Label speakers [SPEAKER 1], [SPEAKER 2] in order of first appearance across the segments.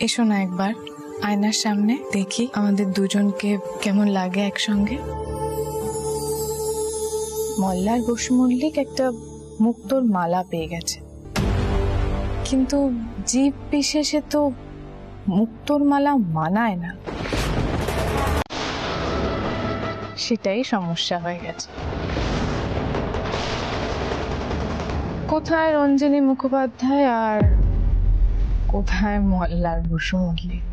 [SPEAKER 1] এসো না একবার আয়নার সামনে, দেখি আমাদের দুজনকে কেমন লাগে একসঙ্গে। মল্লার বসু মল্লিক একটা মুক্তোর মালা পেয়ে গেছে, কিন্তু জীব বিশেষে তো মুক্তোর মালা মানায় না, সেটাই সমস্যা হয়ে গেছে। কোথায় রঞ্জিনী মুখোপাধ্যায় আর কোথায় মল্লার বসু মল্লিক?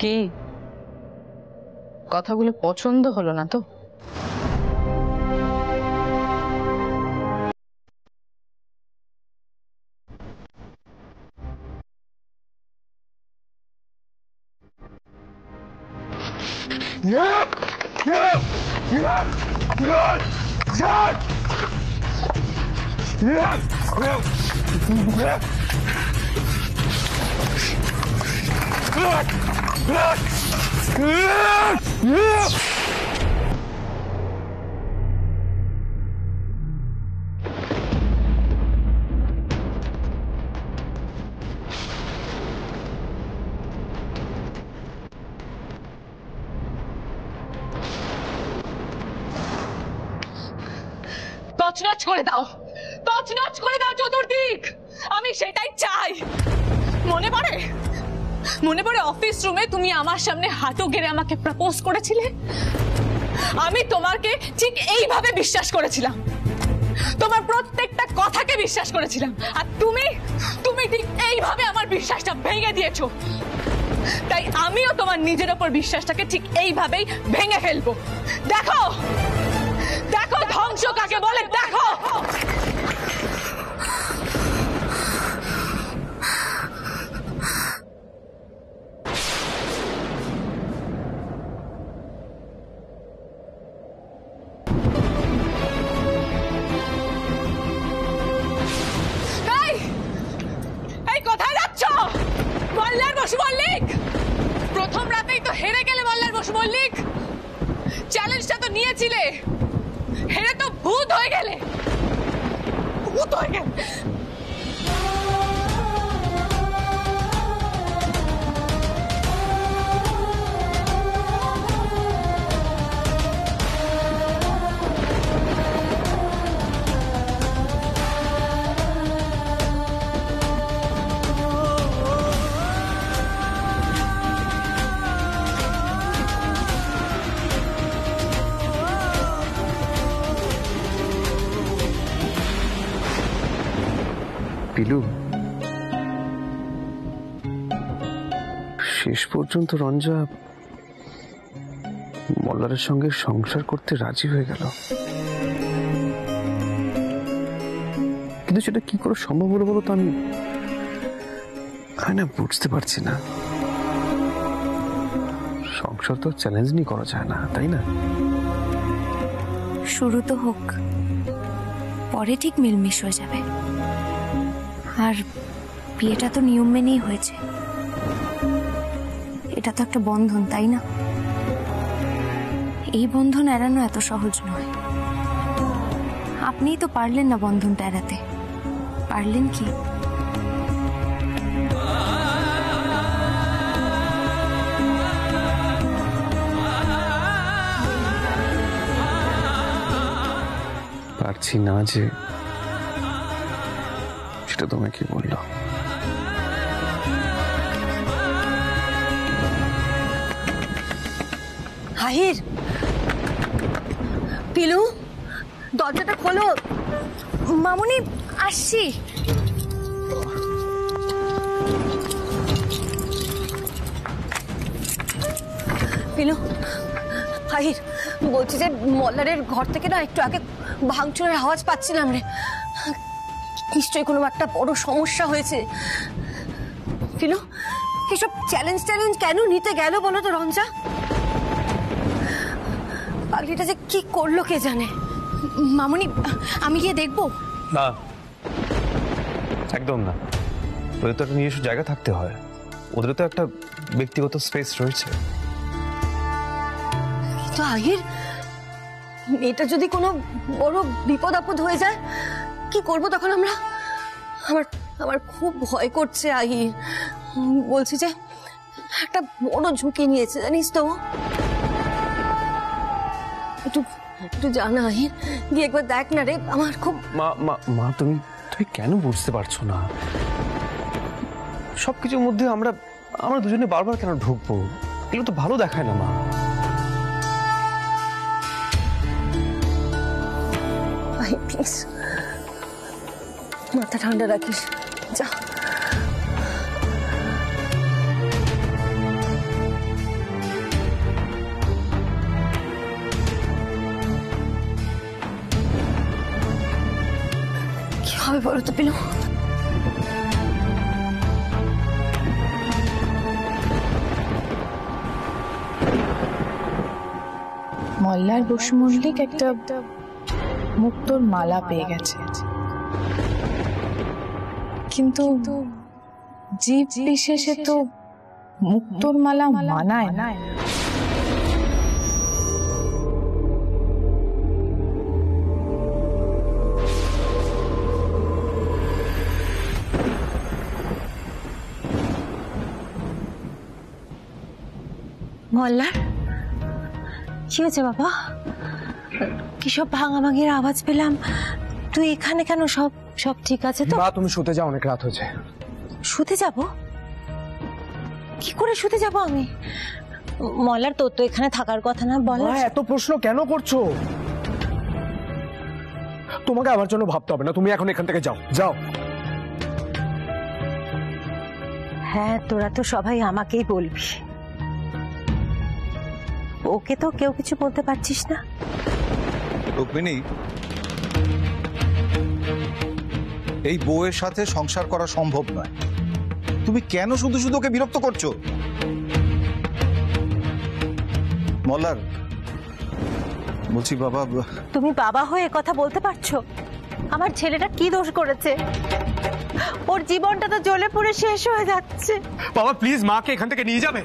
[SPEAKER 1] কি কথাগুলো পছন্দ হলো না তো? তছনছ করে দাও, তছনছ করে দাও চতুর্দিক। আমি সেটাই চাই। মনে পড়ে, মনে পড়ে অফিস রুমে তুমি আমার সামনে হাঁটু গেড়ে আমাকে প্রপোজ করেছিলে? আমি তোমাকে ঠিক এইভাবে বিশ্বাস করেছিলাম, তোমার প্রত্যেকটা কথাকে বিশ্বাস করেছিলাম, আর তুমি তুমি ঠিক এইভাবে আমার বিশ্বাসটা ভেঙে দিয়েছো। তাই আমিও তোমার নিজের উপর বিশ্বাসটাকে ঠিক এইভাবেই ভেঙে ফেলবো। দেখো দেখো ধ্বংস কাকে বলে, দেখো। এই কোথায় যাচ্ছ? মল্লার বসু মল্লিক, প্রথম রাতেই তো হেরে গেলে। মল্লার বসু মল্লিক, চ্যালেঞ্জটা তো নিয়েছিলে, হেরে তো ভূত হয়ে গেলে, ভূত হয়ে গেলে।
[SPEAKER 2] পিলু, শেষ পর্যন্ত রঞ্জা মল্লারের সঙ্গে সংসার করতে রাজি হয়ে গেল, কিন্তু সেটা কি করে সম্ভব হলো বলো তো? আমি না বুঝতে পারছি না। সংসার তো চ্যালেঞ্জ নিয়ে করা যায় না, তাই না?
[SPEAKER 3] শুরু তো হোক, পরে ঠিক মিলমিশ হয়ে যাবে। আর বিয়েটা তো নিয়ম মেনেই হয়েছে, এটা তো একটা বন্ধন, তাই না? এই বন্ধন এড়ানো এত সহজ নয়। আপনিই তো পারলেন না বন্ধনটা এড়াতে, পারলেন কি?
[SPEAKER 2] পারছি না যে, সেটা তোমায় কি বললো?
[SPEAKER 4] আহির, পিলু, দরজাটা খোলো।
[SPEAKER 3] মামুনি, আসছি।
[SPEAKER 4] পিলু, আহির, বলছি যে মল্লারের ঘর থেকে না একটু আগে ভাঙচুরের আওয়াজ পাচ্ছিলাম রে। নিশ্চয়ই কোনো একটা বড় সমস্যা হয়েছে। ফিলো, এসব চ্যালেঞ্জ কেন নিতে গেল বলো তো রঞ্জা? পাগলিটা যে কি করলো কে জানে।
[SPEAKER 1] মামুনি, আমি গিয়ে দেখবো?
[SPEAKER 2] না, একদম না। ওদের তো একটা নিজস্ব জায়গা থাকতে হয়, ওদের তো একটা ব্যক্তিগত স্পেস রয়েছে।
[SPEAKER 4] তো আহির, এটা যদি কোনো বড় বিপদ আপদ হয়ে যায় কি করব তখন আমরা? আমার খুব ভয় করছে আহির। বলছি যে একটা বড় ঝুঁকি নিয়েছে জানিস তো। একটু একটু জানা আহির, গিয়ে একবার দেখ না রে। আমার খুব
[SPEAKER 2] মা মা মা তুমি কেন বুঝতে পারছো না? সবকিছুর মধ্যে আমরা দুজনে বারবার কেন ঢুকবো? এগুলো তো ভালো দেখায় না মা।
[SPEAKER 4] আহির প্লিজ, মাথা ঠান্ডা রাখিস, যা। কি হবে বলো তো পিলু?
[SPEAKER 5] মল্লার বসু মল্লিক একটা মুক্তোর মালা পেয়ে গেছে, কিন্তু জীব বিশেষে তো মুক্তোর মালা মানায় না।
[SPEAKER 4] মল্লার কি হয়েছে বাবা? কি সব ভাঙাভাঙির আওয়াজ পেলাম? তুই এখানে কেন? সব ঠিক আছে তো?
[SPEAKER 2] মা তুমি শুতে যাও, অনেক রাত হয়েছে।
[SPEAKER 4] শুতে যাব? কি করে শুতে যাব আমি? মল্লার, তোর তো এখানে থাকার কথা না। বল,
[SPEAKER 6] এত প্রশ্ন কেন করছো? তোমাকে আমার জন্য ভাবতে হবে না, তুমি এখন এখান থেকে যাও যাও।
[SPEAKER 4] হ্যাঁ, তোরা তো সবাই আমাকেই বলবি, ওকে তো কেউ কিছু বলতে পারছিস না।
[SPEAKER 7] রুক্মিণী, এই বউয়ের সাথে সংসার করা সম্ভব নয়। তুমি কেন শুধু শুধু ওকে বিরক্ত করছো? মল্লার, বলছি বাবা,
[SPEAKER 4] তুমি বাবা হয়ে কথা বলতে পারছো? আমার ছেলেটা কি দোষ করেছে? ওর জীবনটা তো জ্বলে পুড়ে শেষ হয়ে যাচ্ছে।
[SPEAKER 6] বাবা প্লিজ, মাকে এখান থেকে নিয়ে যাবে।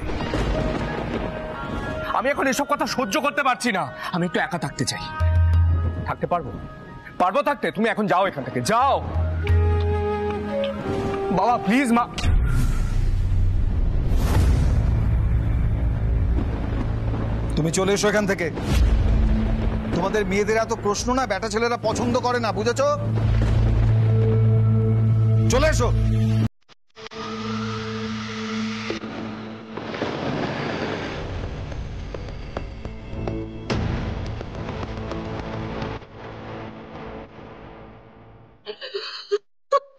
[SPEAKER 6] আমি এখন এসব কথা সহ্য করতে পারছি না। আমি একটু একা থাকতে চাই। থাকতে পারবো থাকতে। তুমি এখন যাও এখান থেকে, যাও বাবা প্লিজ। মা,
[SPEAKER 7] তুমি চলে এসো এখান থেকে। তোমাদের মেয়েদের এত প্রশ্ন না বেটা ছেলেরা পছন্দ করে না, বুঝেছো? চলে এসো।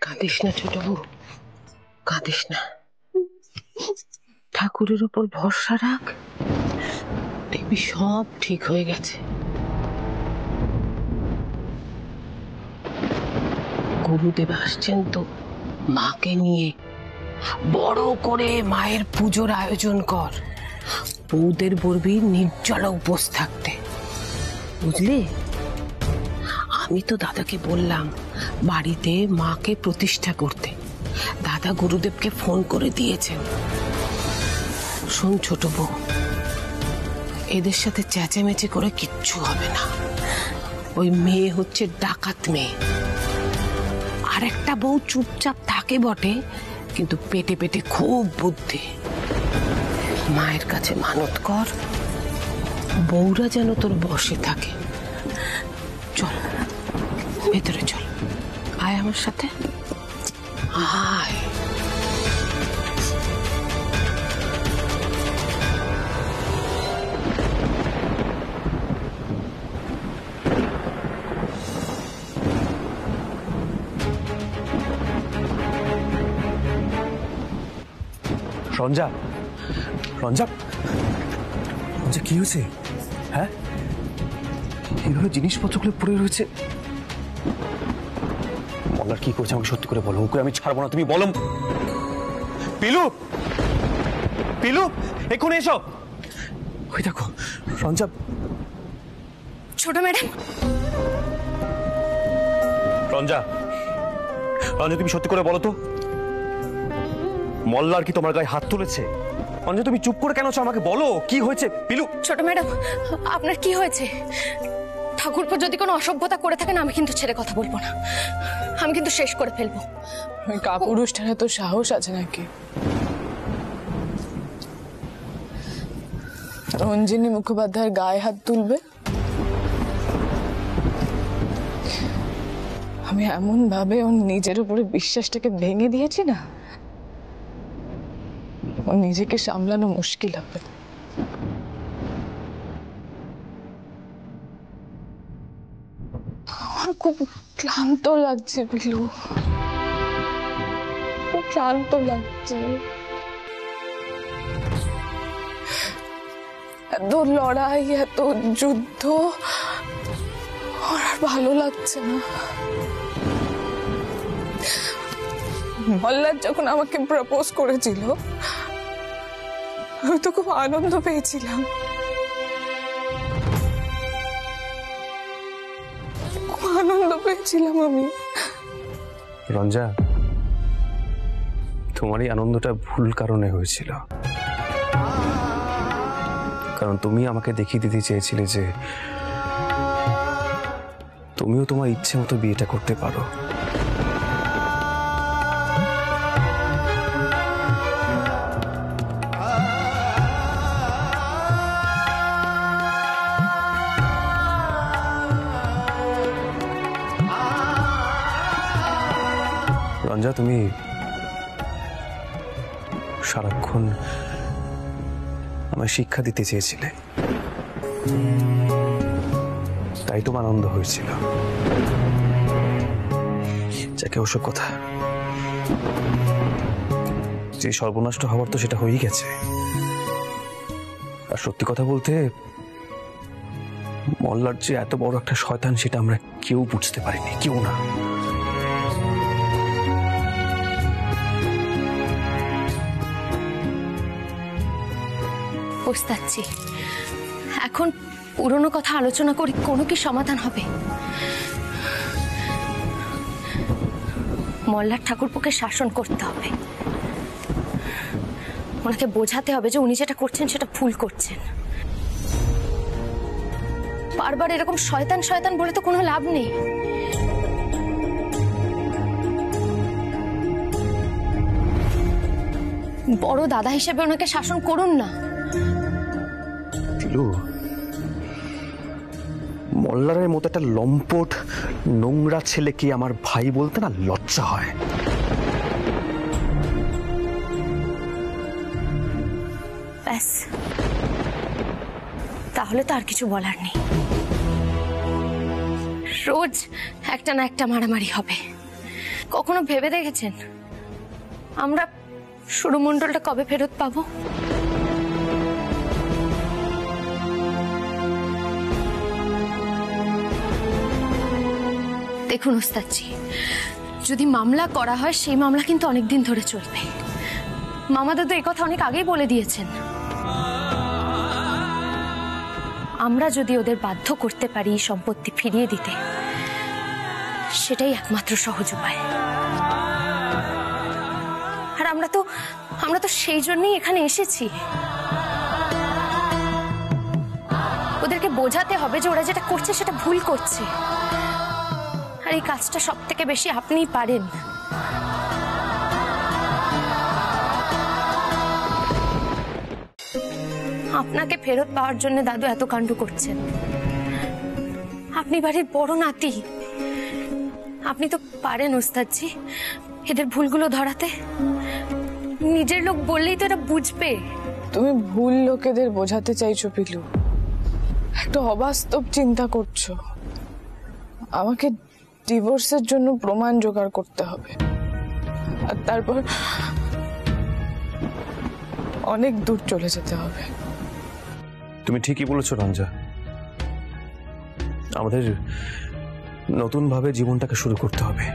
[SPEAKER 8] কাঁদিস না ছোট বউ, কাঁদিস না। ঠাকুরের উপর ভরসা রাখ, দেখবি সব ঠিক হয়ে গেছে। গুরুদেব আসছেন তো, মাকে নিয়ে বড় করে মায়ের পুজোর আয়োজন কর। বউদের বলবি নির্জলা উপোস থাকতে, বুঝলি? আমি তো দাদাকে বললাম বাড়িতে মাকে প্রতিষ্ঠা করতে। দাদা গুরুদেবকে ফোন করে দিয়েছেন। শোন ছোট বউ, এদের সাথে চেঁচামেচি করে কিচ্ছু হবে না। ওই মেয়ে হচ্ছে ডাকাত মেয়ে। আর একটা বউ চুপচাপ থাকে বটে, কিন্তু পেটে পেটে খুব বুদ্ধি। মায়ের কাছে মানত কর, বউরা যেন তোর বশে থাকে। চল ভেতরে চল, আয় আমার সাথে, আয়।
[SPEAKER 2] রঞ্জা, রঞ্জা, রঞ্জা কি হয়েছে? হ্যাঁ, এইভাবে জিনিসপত্রগুলো পড়ে রয়েছে। মল্লার কি করছে আমাকে সত্যি করে বলো, ওকে আমি ছাড়বো না, তুমি বলো। পিলু, পিলু এক্ষুনি এসো। ওই দেখো রঞ্জা।
[SPEAKER 4] ছোট ম্যাডাম।
[SPEAKER 2] রঞ্জা, রঞ্জা তুমি সত্যি করে বলো তো, মল্লার কি তোমার গায়ে হাত তুলেছে? রঞ্জা তুমি চুপ করে কেন আছো, আমাকে বলো কি হয়েছে। পিলু।
[SPEAKER 4] ছোট ম্যাডাম, আপনার কি হয়েছে? ঠাকুরপো যদি কোনো অসভ্যতা করে থাকেন আমি কিন্তু ছেড়ে কথা বলবো না, আমি কিন্তু শেষ করে ফেলবো।
[SPEAKER 5] ওই কাপুরুষটার এত সাহস আছে নাকি? রঞ্জিনী মুখোপাধ্যায়ের গায়ে হাত তুলবে? আমি এমন ভাবে ওর নিজের উপরে বিশ্বাসটাকে ভেঙে দিয়েছি না, ও নিজেকে সামলানো মুশকিল হবে। আমার খুব ক্লান্ত লাগছে পিলু, খুব ক্লান্ত লাগছে। এত লড়াই, এত যুদ্ধ, আর ভালো লাগছে না। মল্লার যখন আমাকে প্রপোজ করেছিল আমি তো খুব আনন্দ পেয়েছিলাম, খুব আনন্দ পেয়েছিলাম আমি।
[SPEAKER 2] রঞ্জা, তোমার এই আনন্দটা ভুল কারণে হয়েছিল, কারণ তুমি আমাকে দেখিয়ে দিতে চেয়েছিলে যে তুমিও তোমার ইচ্ছে মতো বিয়েটা করতে পারো। রঞ্জা, তুমি সারাক্ষণ আমায় শিক্ষা দিতে চেয়েছিলে, তাই তোমার আনন্দ হয়েছিল। যাকে ওসব কথা, যে সর্বনষ্ট হওয়ার তো সেটা হয়েই গেছে। আর সত্যি কথা বলতে মল্লার যে এত বড় একটা শয়তান সেটা আমরা কেউ বুঝতে পারিনি, কেউ না।
[SPEAKER 4] বুঝতে এখন পুরনো কথা আলোচনা করে কোনো কি সমাধান হবে? মল্লার ঠাকুরপোকে শাসন করতে হবে, ওনাকে বোঝাতে হবে যে উনি যেটা করছেন সেটা ভুল করছেন। বারবার এরকম শয়তান শয়তান বলে তো কোনো লাভ নেই। বড় দাদা হিসেবে ওনাকে শাসন করুন না।
[SPEAKER 2] মল্লারের মতো একটা লম্পট নোংরা ছেলেকে আমার ভাই বলতে না লজ্জা হয়।
[SPEAKER 4] ব্যাস, তাহলে তো আর কিছু বলার নেই। রোজ একটা না একটা মারামারি হবে। কখনো ভেবে দেখেছেন আমরা সুরমণ্ডলটা কবে ফেরত পাবো? দেখুন ওস্তাদজি, যদি মামলা করা হয় সেই মামলা কিন্তু অনেকদিন ধরে চলবে। মামা দাদু এই কথা অনেক আগেই বলে দিয়েছেন। আমরা যদি ওদের বাধ্য করতে পারি সম্পত্তি ফিরিয়ে দিতে, সেটাই একমাত্র সহজ উপায়। আর আমরা তো সেই জন্যই এখানে এসেছি। ওদেরকে বোঝাতে হবে যে ওরা যেটা করছে সেটা ভুল করছে। আর এই কাজটা সব থেকে বেশি আপনিই পারেন। আপনাকে ফেরত পাওয়ার জন্য দাদু এত কাণ্ড করছেন। আপনি বাড়ির বড় নাতি, আপনি তো পারেন ওস্তাদজি এদের ভুলগুলো ধরাতে। নিজের লোক বললেই তো এরা বুঝবে।
[SPEAKER 5] তুমি ভুল লোকেদের বোঝাতে চাইছো পিলু, একটা অবাস্তব চিন্তা করছো। আমাকে ডিভোর্সের জন্য প্রমাণ জোগাড় করতে হবে, আর তারপর অনেক দূর চলে যেতে হবে।
[SPEAKER 2] তুমি ঠিকই বলেছো রঞ্জা, আমাদের নতুন ভাবে জীবনটাকে শুরু করতে হবে।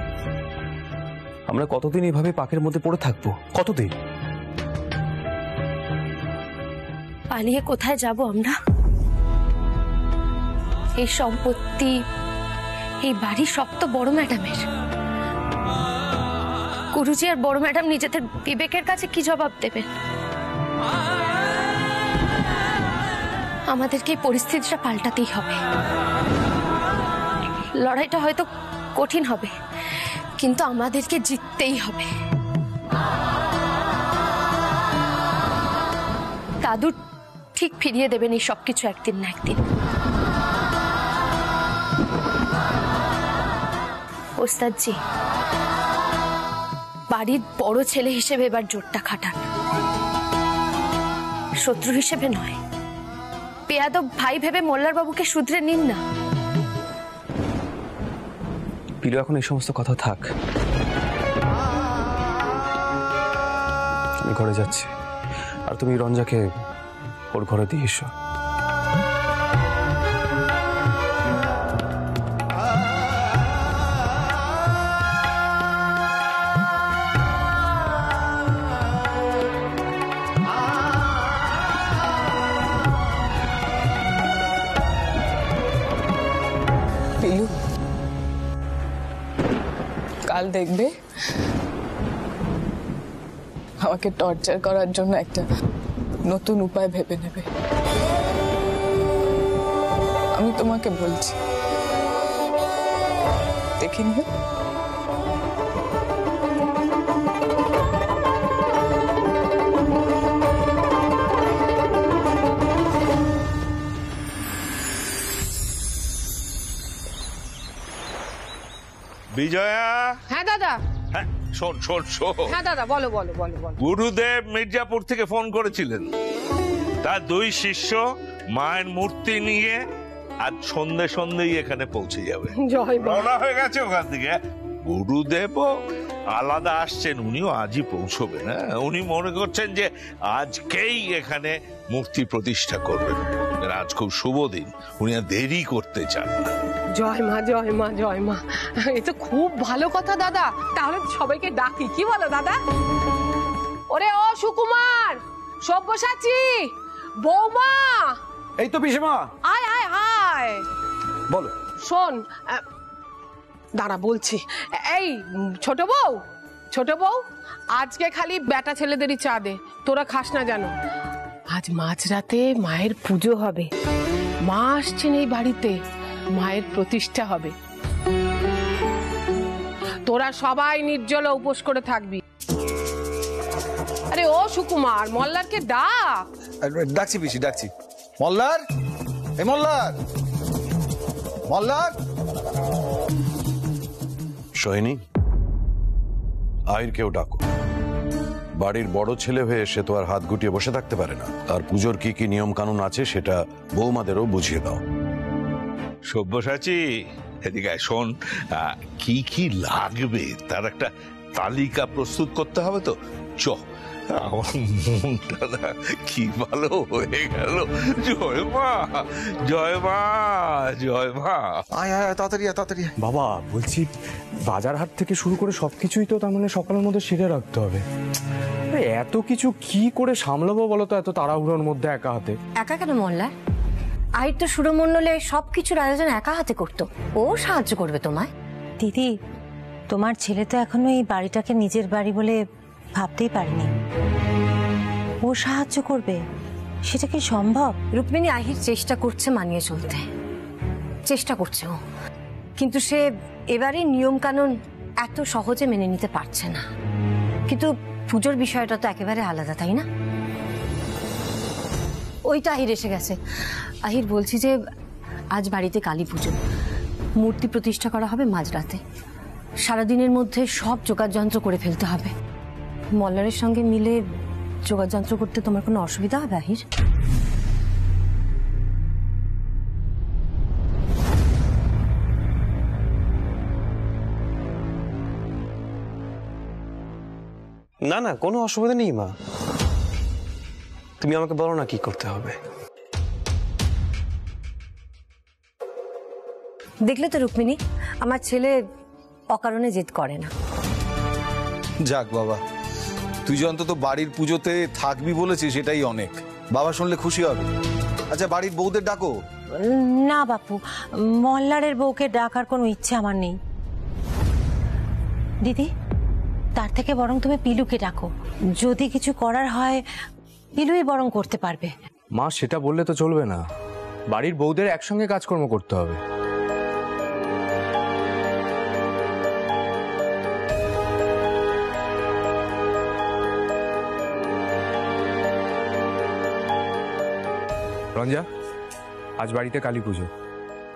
[SPEAKER 2] আমরা কতদিন এইভাবে পাকের মধ্যে পড়ে থাকবো? কতদিন?
[SPEAKER 3] পালিয়ে কোথায় যাব আমরা? এই সম্পত্তি, এই বাড়ি সব তো বড় ম্যাডামের। গুরুজি আর বড় ম্যাডাম নিজেদের বিবেকের কাছে কি জবাব দেবেন? আমাদেরকে এই পরিস্থিতিটা পাল্টাতেই হবে। লড়াইটা হয়তো কঠিন হবে, কিন্তু আমাদেরকে জিততেই হবে। দাদু ঠিক ফিরিয়ে দেবেন এই সবকিছু একদিন না একদিন। ওস্তাদজি, বাড়ির বড় ছেলে হিসেবে এবার জোরটা খাটান, শত্রু হিসেবে নয়। পেয়াদব ভাই ভেবে মোল্লার বাবুকে শুধরে নিন না।
[SPEAKER 2] পিলু, এখন এই সমস্ত কথা থাক, আমি ঘরে যাচ্ছি, আর তুমি রঞ্জাকে ওর ঘরে দিয়ে এসো।
[SPEAKER 5] পিলু, কাল দেখবে আমাকে টর্চার করার জন্য একটা নতুন উপায় ভেবে নেবে। আমি তোমাকে বলছি, দেখে নিবে।
[SPEAKER 9] বিজয়া।
[SPEAKER 8] হ্যাঁ দাদা।
[SPEAKER 9] হ্যাঁ, শোন শোন শোন।
[SPEAKER 8] হ্যাঁ দাদা, বলো বলো বলো বলো।
[SPEAKER 9] গুরুদেব মির্জাপুর থেকে ফোন করেছিলেন, তার 2 শিষ্য মায়ের মূর্তি নিয়ে আজ সন্ধ্যেই এখানে পৌঁছে যাবে।
[SPEAKER 8] জয় মা।
[SPEAKER 9] রওনা হয়ে গেছে ওখান থেকে। গুরুদেবও আলাদা আসছেন, উনিও আজই পৌঁছবেন। হ্যাঁ, উনি মনে করছেন যে আজকেই এখানে মূর্তি প্রতিষ্ঠা করবেন। আজ খুব শুভ দিন, উনি আর দেরি করতে চান না।
[SPEAKER 8] জয় মা জয় মা জয় মা, এ তো খুব ভালো কথা দাদা। তাহলে সবাইকে ডাকি, কি বলো দাদা? ওরে ও সুকুমার, সব্যসাচী, বৌমা,
[SPEAKER 2] এই তো পিসিমা।
[SPEAKER 8] আয় আয় আয়।
[SPEAKER 2] বলো।
[SPEAKER 8] শোন, দাঁড়া বলছি। এই ছোট বউ, ছোট বউ, আজকে খালি বেটা ছেলেদেরই চা দে, তোরা খাস না জানো। আজ মাঝরাতে মায়ের পুজো হবে, মা আসছেন এই বাড়িতে, মায়ের প্রতিষ্ঠা হবে। তোরা সবাই নির্জলা উপোস করে থাকবি। আরে ও সুকুমার, মল্লারকে ডাক।
[SPEAKER 7] ডাকছি পিসি, ডাকছি। মল্লার, এ মল্লার, মল্লার।
[SPEAKER 10] সোহিনী, আহিরকেও ডাকো। বাড়ির বড় ছেলে হয়ে সে তো আর হাত গুটিয়ে বসে থাকতে পারে না। আর পুজোর কি কি নিয়ম কানুন আছে সেটা বৌমাদেরও বুঝিয়ে দাও।
[SPEAKER 9] সব্যসাচী, এদিকে শোন, কি কি লাগবে তার একটা তালিকা প্রস্তুত করতে হবে তো। চ, আমার মনটা কি ভালো হয়ে গেল। জয় মা, জয় মা, জয় মা।
[SPEAKER 7] আয় আয় তাড়াতাড়ি তাড়াতাড়ি।
[SPEAKER 2] বাবা, বলছি বাজার হাট থেকে শুরু করে সবকিছুই তো তার মানে সকালের মধ্যে সেরে রাখতে হবে। এত কিছু কি করে সামলাবো বলো তো, এত তাড়াহুড়োর মধ্যে একা হাতে?
[SPEAKER 4] একা কেন মোল্লা? আহির তো সুরমণ্ডলে সবকিছুর আয়োজন একা হাতে করতো, ও সাহায্য করবে তোমায়।
[SPEAKER 11] দিদি, তোমার ছেলে তো এখনো এই বাড়িটাকে নিজের বাড়ি বলে ভাবতেই পারেনি। ও সাহায্য করবে, সেটা কি সম্ভব?
[SPEAKER 4] রুক্মিণী, আহির চেষ্টা করছে মানিয়ে চলতে, চেষ্টা করছে ও, কিন্তু সে এবারে নিয়ম কানুন এত সহজে মেনে নিতে পারছে না। কিন্তু পুজোর বিষয়টা তো একেবারে আলাদা, তাই না? ওইটা আহির এসে গেছে। আহির বলছি যে আজ বাড়িতে কালী পুজো, মূর্তি প্রতিষ্ঠা করা হবে মাঝরাতে। সারাদিনের মধ্যে সব যোগাযন্ত্র করে ফেলতে হবে। মল্লারের সঙ্গে মিলে যোগাযন্ত্র করতে তোমার কোনো অসুবিধা হবে আহির?
[SPEAKER 2] না না, কোনো অসুবিধা নেই মা, তুমি আমাকে বলো না কি করতে হবে।
[SPEAKER 4] দেখলে তো রুক্মিণী, আমার ছেলে অকারণে জেদ করে না।
[SPEAKER 7] যাক বাবা, তুই যে অন্তত বাড়ির পুজোতে থাকবি বলেছিস সেটাই অনেক। বাবা শুনলে খুশি হবে। আচ্ছা, বাড়ির বউদের ডাকো।
[SPEAKER 11] না বাপু, মল্লারের বউকে ডাকার কোনো ইচ্ছে আমার নেই। দিদি, তার থেকে বরং তুমি পিলুকে ডাকো। যদি কিছু করার হয় পিলুই বরং করতে পারবে।
[SPEAKER 6] মা, সেটা বললে তো চলবে না। বাড়ির বউদের একসঙ্গে কাজকর্ম করতে হবে। রঞ্জা, আজ বাড়িতে কালী পুজো।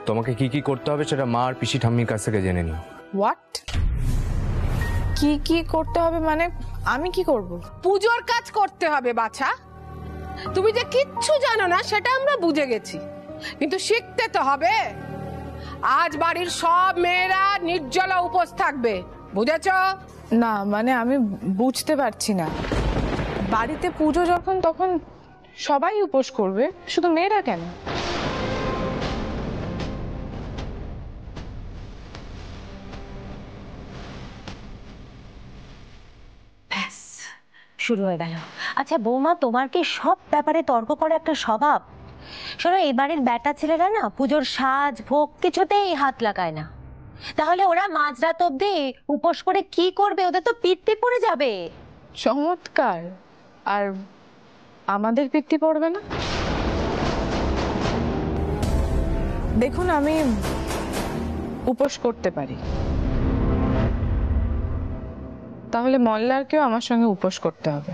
[SPEAKER 6] তোমাকে কি কি করতে হবে সেটা মা আর পিসি ঠাম্মির কাছ থেকে জেনে নিও।
[SPEAKER 5] হোয়াট? কি কি করতে হবে মানে? আমি কি করব?
[SPEAKER 8] পুজোর কাজ করতে হবে বাছা। তুমি যে কিচ্ছু জানো না সেটা আমরা বুঝে গেছি, কিন্তু শিখতে তো হবে। আজ বাড়ির সব মেয়েরা নির্জলা উপোস থাকবে, বুঝেছো?
[SPEAKER 5] না মানে আমি বুঝতে পারছি না। বাড়িতে পুজো যখন তখন সবাই উপোস করবে, শুধু মেয়েরা কেন?
[SPEAKER 11] ব্যাস, শুরু হয়ে গেল। আচ্ছা বৌমা, তোমার কি সব ব্যাপারে তর্ক করা একটা স্বভাব? শোনো, এই বাড়ির বেটা ছেলেরা না পুজোর সাজ ভোগ কিছুতেই হাত লাগায় না। তাহলে ওরা মাঝরাত অব্দি উপোস করে কি করবে? ওদের তো পিত্তি পড়ে যাবে।
[SPEAKER 5] চমৎকার। আর আমাদের পিত্তি পড়বে না? দেখুন, আমি উপোস করতে পারি, তাহলে মল্লারকেও আমার সঙ্গে উপোস করতে হবে।